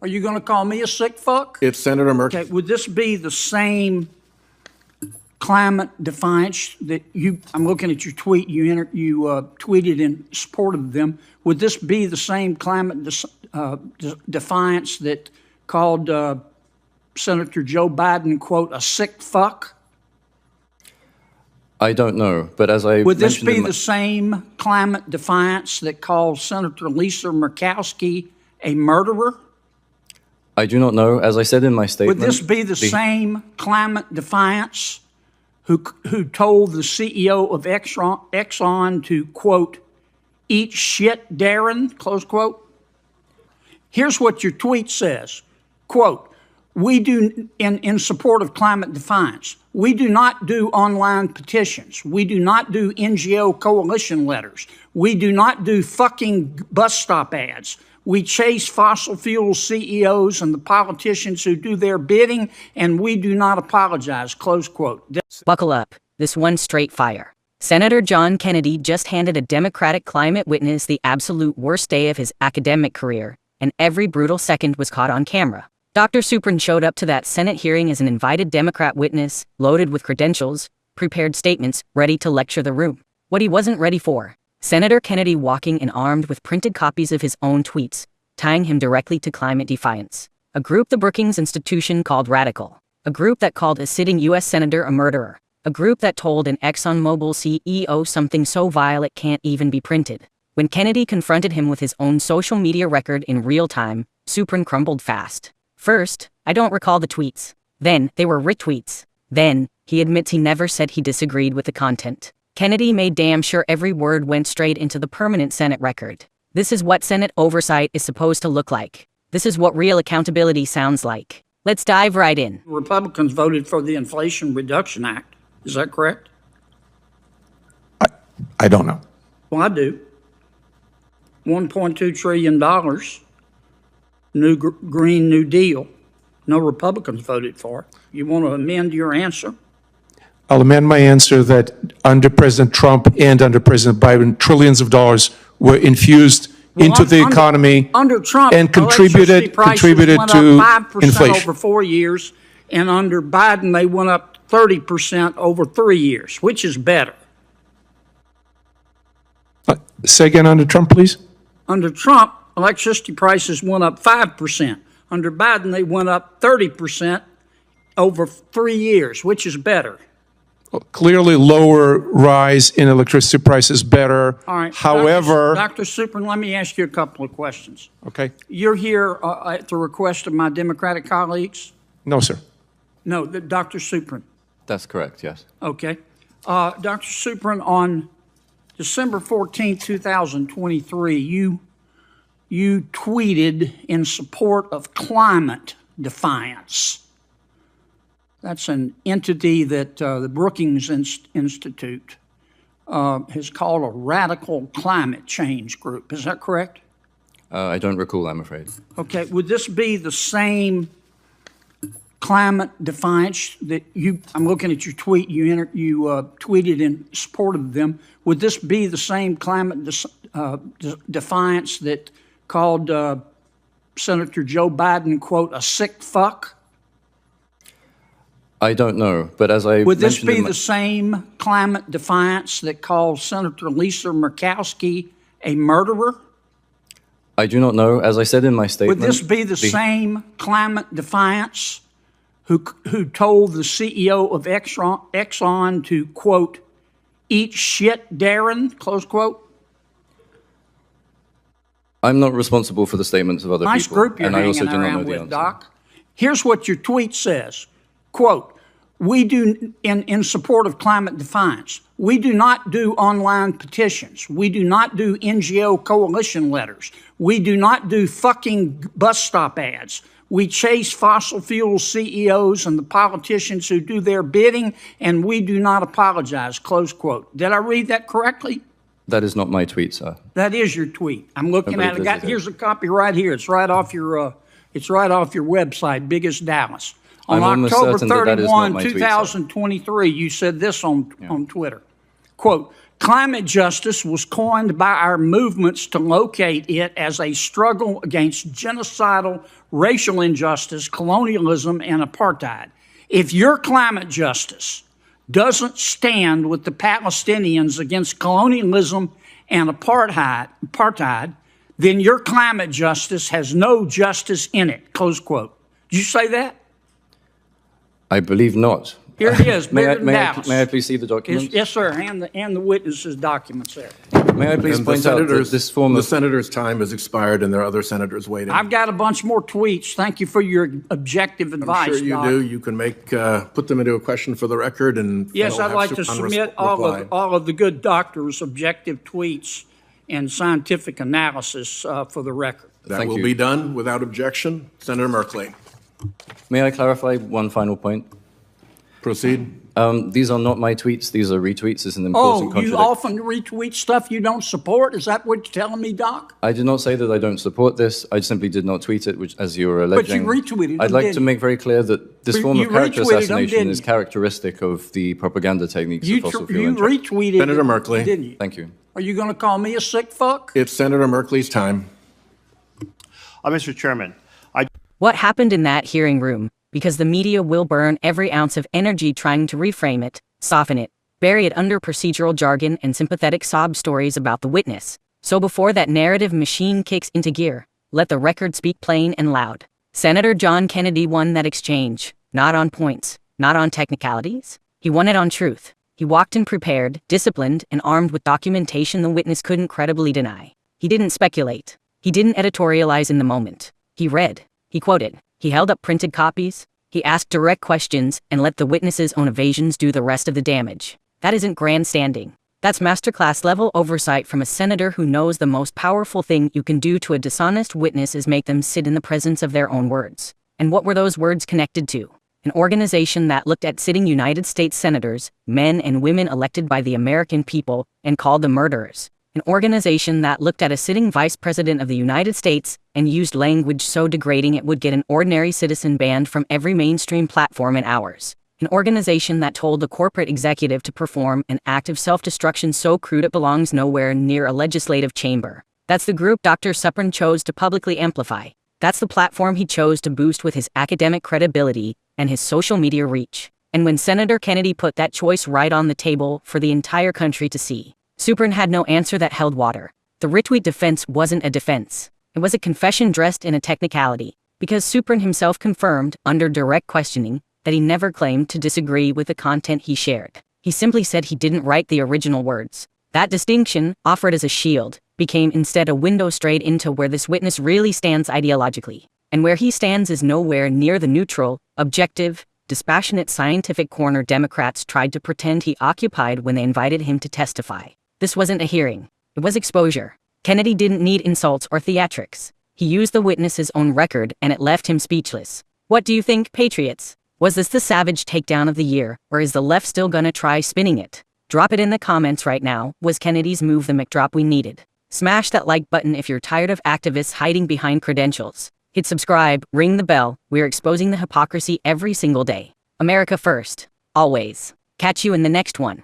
Are you going to call me a sick fuck? It's Senator Murphy. Okay, would this be the same climate defiance that I'm looking at your tweet, you tweeted in support of them. Would this be the same climate defiance that called Senator Joe Biden, quote, a sick fuck? I don't know, but as I Would this mentioned be the same climate defiance that called Senator Lisa Murkowski a murderer? I do not know. As I said in my statement... Would this be the same climate defiance who told the CEO of Exxon to, quote, eat shit, Darren, close quote? Here's what your tweet says, quote, we do, in support of climate defiance, we do not do online petitions. We do not do NGO coalition letters. We do not do fucking bus stop ads. We chase fossil fuel CEOs and the politicians who do their bidding, and we do not apologize, close quote. Buckle up. This one's straight fire. Senator John Kennedy just handed a Democratic climate witness the absolute worst day of his academic career, and every brutal second was caught on camera. Dr. Suprin showed up to that Senate hearing as an invited Democrat witness, loaded with credentials, prepared statements, ready to lecture the room. What he wasn't ready for: Senator Kennedy walking and armed with printed copies of his own tweets, tying him directly to climate defiance. A group the Brookings Institution called radical. A group that called a sitting U.S. senator a murderer. A group that told an ExxonMobil CEO something so vile it can't even be printed. When Kennedy confronted him with his own social media record in real time, Suprin crumbled fast. First, I don't recall the tweets. Then, they were retweets. Then, he admits he never said he disagreed with the content. Kennedy made damn sure every word went straight into the permanent Senate record. This is what Senate oversight is supposed to look like. This is what real accountability sounds like. Let's dive right in. Republicans voted for the Inflation Reduction Act. Is that correct? I don't know. Well, I do. $1.2 trillion, Green New Deal. No Republicans voted for it. You want to amend your answer? I'll amend my answer that under President Trump and under President Biden, trillions of dollars were infused into the economy under Trump, and contributed to 5% inflation. Over 4 years, and under Biden, they went up 30% over 3 years. Which is better? Say again, under Trump, please? Under Trump, electricity prices went up 5%. Under Biden, they went up 30% over 3 years. Which is better? Well, clearly, lower rise in electricity prices better. All right. However, Dr. Suprin, let me ask you a couple of questions. Okay. You're here at the request of my Democratic colleagues? No, sir. No, Dr. Suprin. That's correct, yes. Okay. Dr. Suprin, on December 14, 2023, you tweeted in support of climate defiance. That's an entity that the Brookings Institute has called a radical climate change group. Is that correct? I don't recall, I'm afraid. Okay. Would this be the same climate defiance that I'm looking at your tweet, you tweeted in support of them. Would this be the same climate defiance that called Senator Joe Biden, quote, a sick fuck? I don't know, but as I Would this mentioned be the same climate defiance that called Senator Lisa Murkowski a murderer? I do not know. As I said in my statement... Would this be the same climate defiance who told the CEO of Exxon to, quote, eat shit, Darren, close quote? I'm not responsible for the statements of other nice people. Group you're and I also hanging do not around know the with, answer. Doc. Here's what your tweet says, quote, we do, in support of climate defiance, we do not do online petitions. We do not do NGO coalition letters. We do not do fucking bus stop ads. We chase fossil fuel CEOs and the politicians who do their bidding, and we do not apologize, close quote. Did I read that correctly? That is not my tweet, sir. That is your tweet. I'm looking at it. Here's a copy right here. It's right off your website, Biggest Dallas. On October 31, 2023, you said this on Twitter. Quote, Climate justice was coined by our movements to locate it as a struggle against genocidal racial injustice, colonialism, and apartheid. If your climate justice doesn't stand with the Palestinians against colonialism and apartheid, then your climate justice has no justice in it, close quote. Did you say that? I believe not. Here it is, May bigger I, than may, I, Dallas. may I please see the documents? Yes, sir, and the witnesses' documents there. May I please And the point out that senators, this form the of... senator's time has expired, and there are other senators waiting. I've got a bunch more tweets. Thank you for your objective advice, I'm sure you Doc. do. You can put them into a question for the record, and Yes, they'll I'd have like to submit all of the good doctors' objective tweets and scientific analysis for the record. That Thank will you. be done without objection. Senator Merkley, May I clarify one final point? proceed. These are not my tweets. These are retweets. It's an important Oh, you contradiction. often retweet stuff you don't support? Is that what you're telling me, Doc? I did not say that I don't support this. I simply did not tweet it, which, as you were But you alleging. retweeted them, I'd like didn't to you? make very clear that this But form you of character retweeted them, assassination didn't is you? characteristic of the propaganda techniques of fossil fuel You interest. retweeted Senator it, Merkley. didn't you? Thank you. Are you going to call me a sick fuck? It's Senator Merkley's time. Mr. Chairman, What happened in that hearing room? Because the media will burn every ounce of energy trying to reframe it, soften it, bury it under procedural jargon and sympathetic sob stories about the witness. So before that narrative machine kicks into gear, let the record speak plain and loud. Senator John Kennedy won that exchange, not on points, not on technicalities. He won it on truth. He walked in prepared, disciplined, and armed with documentation the witness couldn't credibly deny. He didn't speculate. He didn't editorialize in the moment. He read. He quoted. He held up printed copies. He asked direct questions and let the witness's own evasions do the rest of the damage. That isn't grandstanding. That's masterclass level oversight from a senator who knows the most powerful thing you can do to a dishonest witness is make them sit in the presence of their own words. And what were those words connected to? An organization that looked at sitting United States senators, men and women elected by the American people, and called them murderers. An organization that looked at a sitting vice president of the United States and used language so degrading it would get an ordinary citizen banned from every mainstream platform in hours. An organization that told the corporate executive to perform an act of self-destruction so crude it belongs nowhere near a legislative chamber. That's the group Dr. Supran chose to publicly amplify. That's the platform he chose to boost with his academic credibility and his social media reach. And when Senator Kennedy put that choice right on the table for the entire country to see, Supran had no answer that held water. The retweet defense wasn't a defense. It was a confession dressed in a technicality, because Supran himself confirmed, under direct questioning, that he never claimed to disagree with the content he shared. He simply said he didn't write the original words. That distinction, offered as a shield, became instead a window straight into where this witness really stands ideologically. And where he stands is nowhere near the neutral, objective, dispassionate scientific corner Democrats tried to pretend he occupied when they invited him to testify. This wasn't a hearing. It was exposure. Kennedy didn't need insults or theatrics. He used the witness's own record and it left him speechless. What do you think, patriots? Was this the savage takedown of the year, or is the left still gonna try spinning it? Drop it in the comments right now. Was Kennedy's move the McDrop we needed? Smash that like button if you're tired of activists hiding behind credentials. Hit subscribe, ring the bell. We're exposing the hypocrisy every single day. America first. Always. Catch you in the next one.